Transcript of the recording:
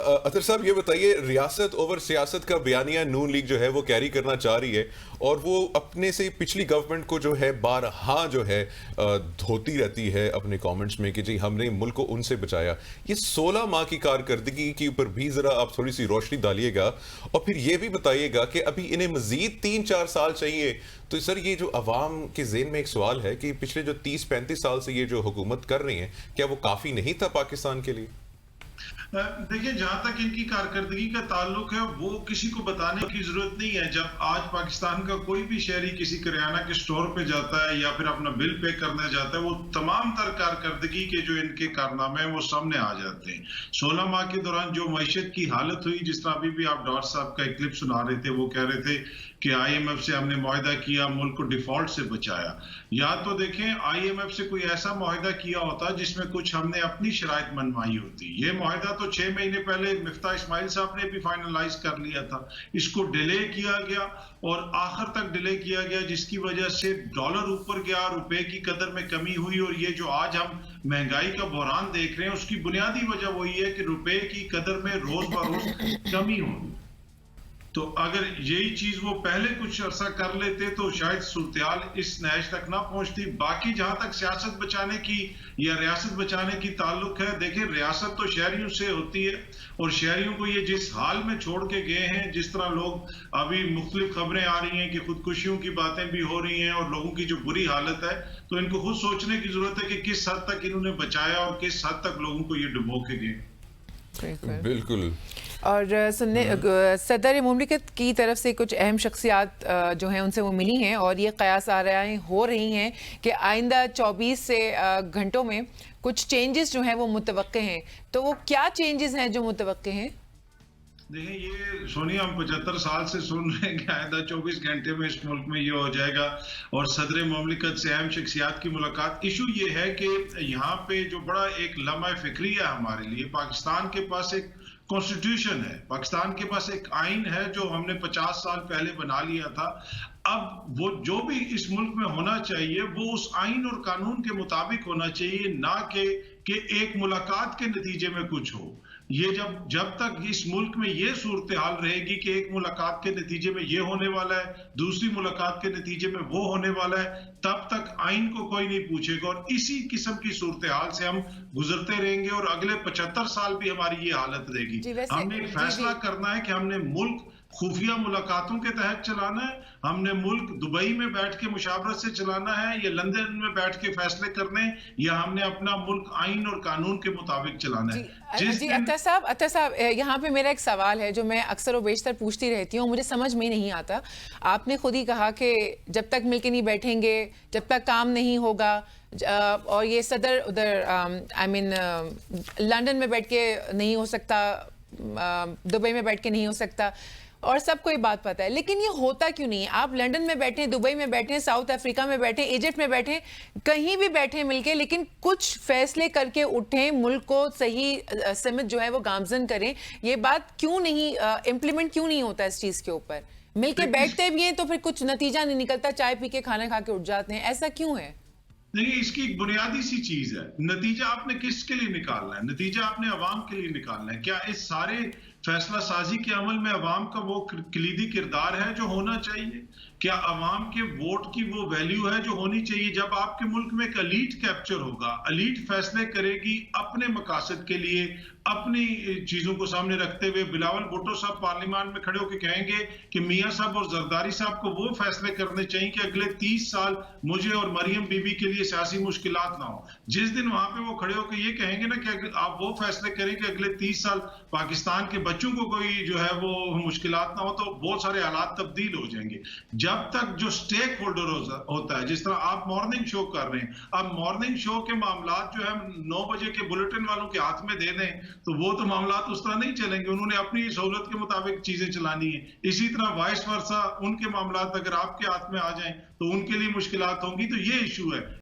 अतर साहब ये बताइए, रियासत ओवर सियासत का बयानिया नून लीग जो है वो कैरी करना चाह रही है और वो अपने से पिछली गवर्नमेंट को जो है बारहा जो है धोती रहती है अपने कमेंट्स में कि जी हमने मुल्क को उनसे बचाया। ये 16 माह की कारकर्दगी के ऊपर भी जरा आप थोड़ी सी रोशनी डालिएगा और फिर ये भी बताइएगा कि अभी इन्हें मजीद 3-4 साल चाहिए। तो सर ये जो अवाम के ज़हन में एक सवाल है कि पिछले जो 30-35 साल से ये जो हुकूमत कर रही है, क्या वो काफ़ी नहीं था पाकिस्तान के लिए? देखिए, जहां तक इनकी कारकर्दगी का ताल्लुक है वो किसी को बताने की जरूरत नहीं है। जब आज पाकिस्तान का कोई भी शहरी किसी करियाना के स्टोर पे जाता है या फिर अपना बिल पे करने जाता है, वो तमाम तर कारकर्दगी के जो इनके कारनामे हैं वो सामने आ जाते हैं। 16 माह के दौरान जो मईशत की हालत हुई, जिस तरह अभी भी आप डॉक्टर साहब का एक क्लिप सुना रहे थे, वो कह रहे थे कि IMF से हमने मुआहदा किया, मुल्क को डिफॉल्ट से बचाया। या तो देखें, IMF से कोई ऐसा मुआहदा किया होता जिसमें कुछ हमने अपनी शराइत मनवाई होती। ये मुआहदा तो 6 महीने पहले मिफ्ता इस्माइल साहब ने भी फाइनलाइज कर लिया था। इसको डिले किया गया और आखिर तक डिले किया गया, जिसकी वजह से डॉलर ऊपर गया, रुपए की कदर में कमी हुई। और ये जो आज हम महंगाई का बहरान देख रहे हैं, उसकी बुनियादी वजह वही है कि रुपए की कदर में रोज बरोज कमी होगी। तो अगर यही चीज वो पहले कुछ अरसा कर लेते तो शायद सूरत इस नहज तक ना पहुंचती। बाकी जहां तक सियासत बचाने की या रियासत बचाने की ताल्लुक है, देखिए रियासत तो शहरियों से होती है और शहरियों को ये जिस हाल में छोड़ के गए हैं, जिस तरह लोग अभी मुख्तलिफ खबरें आ रही हैं कि खुदकुशियों की बातें भी हो रही हैं और लोगों की जो बुरी हालत है, तो इनको खुद सोचने की जरूरत है कि किस हद तक इन्होंने बचाया और किस हद तक लोगों को ये डुबो के गए। बिल्कुल। और सुनने सदर मुमलिकत की तरफ से कुछ अहम शख्सियात जो हैं उनसे वो मिली हैं और ये कयास आ रहे हो रही हैं कि आइंदा 24 से घंटों में कुछ चेंजेस जो हैं वो मुतवक्के हैं। तो वो क्या चेंजेस हैं जो मुतवक्के हैं? देखिए, ये सोनिया, हम 75 साल से सुन रहे हैं कि आइंदा 24 घंटे में इस मुल्क में ये हो जाएगा और सदर मुमलिकत से अहम शख्सियात की मुलाकात। इशू ये है कि यहाँ पे जो बड़ा एक लम्हा फिक्री है हमारे लिए, पाकिस्तान के पास एक कॉन्स्टिट्यूशन है, पाकिस्तान के पास एक आइन है जो हमने 50 साल पहले बना लिया था। अब वो जो भी इस मुल्क में होना चाहिए वो उस आइन और कानून के मुताबिक होना चाहिए, ना कि एक मुलाकात के नतीजे में कुछ हो। ये जब तक इस मुल्क में ये सूरत हाल रहेगी कि एक मुलाकात के नतीजे में ये होने वाला है, दूसरी मुलाकात के नतीजे में वो होने वाला है, तब तक आइन को कोई नहीं पूछेगा और इसी किस्म की सूरत हाल से हम गुजरते रहेंगे और अगले 75 साल भी हमारी ये हालत रहेगी। हमने एक फैसला करना है कि हमने मुल्क खुफिया मुलाकातों के तहत चलाना है, हमने मुल्क दुबई में बैठ के मुशावरत से चलाना है या लंदन में बैठ के फैसले करने, या हमने अपना मुल्क आइन और कानून के मुताबिक चलाना है। जी अख्तर साहब, यहाँ पे मेरा एक सवाल है जो मैं अक्सर और बेशतर पूछती रहती हूँ, मुझे समझ में नहीं आता। आपने खुद ही कहा कि जब तक मिलके नहीं बैठेंगे, जब तक काम नहीं होगा, और ये सदर उधर लंदन में बैठ के नहीं हो सकता, दुबई में बैठ के नहीं हो सकता, और सबको ये बात पता है, लेकिन ये होता क्यों नहीं है? आप लंदन में बैठे, दुबई में बैठे, साउथ अफ्रीका में बैठे, इजिप्ट में बैठे, कहीं भी बैठे मिलके, लेकिन कुछ फैसले करके उठें, मुल्क को सही सिमत जो है वो गामजन करें। ये बात क्यों नहीं इम्प्लीमेंट क्यों नहीं होता इस चीज के ऊपर? मिलके बैठते भी हैं तो फिर कुछ नतीजा नहीं निकलता, चाय पी के खाना खा के उठ जाते हैं, ऐसा क्यों है? नहीं, इसकी एक बुनियादी सी चीज है, नतीजा आपने किसके लिए निकालना है? नतीजा आपने अवाम के लिए निकालना है। क्या इस सारे फैसला साजी के अमल में अवाम का वो कलीदी किरदार है जो होना चाहिए? क्या अवाम के वोट की वो वैल्यू है जो होनी चाहिए? जब आपके मुल्क में एक अलीट कैप्चर होगा, अलीट फैसले करेगी अपने मकासद के लिए, अपनी चीजों को सामने रखते हुए। बिलावल भुट्टो साहब पार्लियामान में खड़े होकर कहेंगे कि मियां साहब और जरदारी साहब को वो फैसले करने चाहिए कि अगले 30 साल मुझे और मरियम बीबी के लिए सियासी मुश्किलात ना हो। जिस दिन वहां पे वो खड़े होकर ये कहेंगे ना कि आप वो फैसले करें कि अगले 30 साल पाकिस्तान के बच्चों को कोई जो है वो मुश्किलात ना हो, तो बहुत सारे हालात तब्दील हो जाएंगे। जब तक जो स्टेक होल्डर होता है, जिस तरह आप मॉर्निंग शो कर रहे हैं, अब मॉर्निंग शो के मामलात जो है 9 बजे के बुलेटिन वालों के हाथ में दे दें तो वो तो मामलात उस तरह नहीं चलेंगे, उन्होंने अपनी सहूलत के मुताबिक चीजें चलानी है। इसी तरह वाइस वर्सा, उनके मामलात अगर आपके हाथ में आ जाएं तो उनके लिए मुश्किलात होंगी। तो ये इशू है।